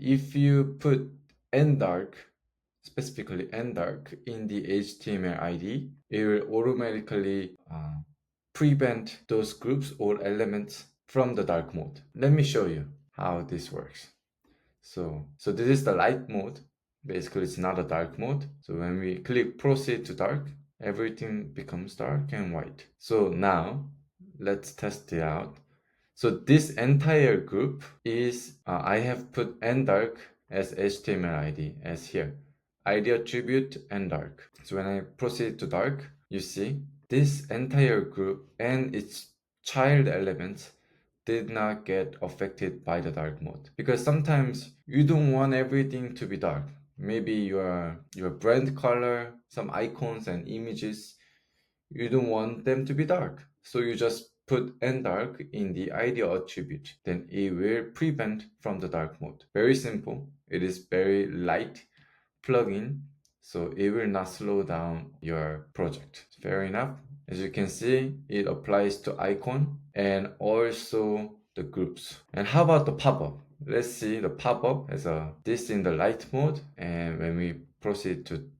If you put ndark, specifically ndark in the HTML ID, it will automatically prevent those groups or elements from the dark mode. Let me show you how this works. So this is the light mode. Basically, it's not a dark mode. So when we click proceed to dark, everything becomes dark and white. So now let's test it out. So this entire group is, I have put ndark as HTML ID as here. ID attribute ndark. So when I proceed to dark, you see this entire group and its child elements did not get affected by the dark mode, because sometimes you don't want everything to be dark. Maybe your brand color, some icons and images, you don't want them to be dark, so you just put ndark in the ID attribute, then it will prevent from the dark mode. Very simple. It is very light plugin, so it will not slow down your project. Fair enough. As you can see, it applies to icon and also the groups. And how about the pop-up? Let's see the pop-up as this in the light mode, and when we proceed to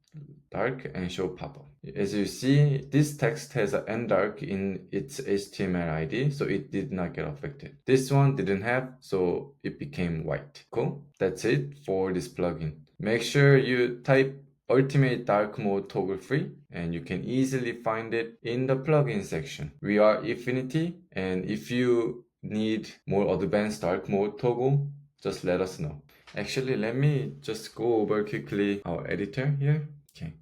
dark and show pop-up. As you see, this text has an ndark in its HTML ID, so it did not get affected. This one didn't have, so it became white. Cool. That's it for this plugin. Make sure you type Ultimate Dark Mode Toggle Free, and you can easily find it in the plugin section. We are Efinity, and if you need more advanced dark mode toggle, just let us know. Actually, let me just go over quickly our editor here. Okay,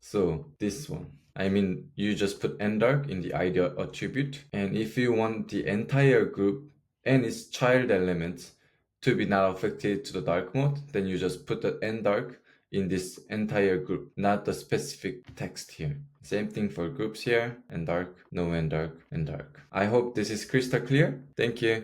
so this one. I mean, you just put ndark in the ID attribute, and if you want the entire group and its child elements to be not affected to the dark mode, then you just put the ndark in this entire group, not the specific text here. Same thing for groups here, ndark, no ndark, ndark. I hope this is crystal clear. Thank you.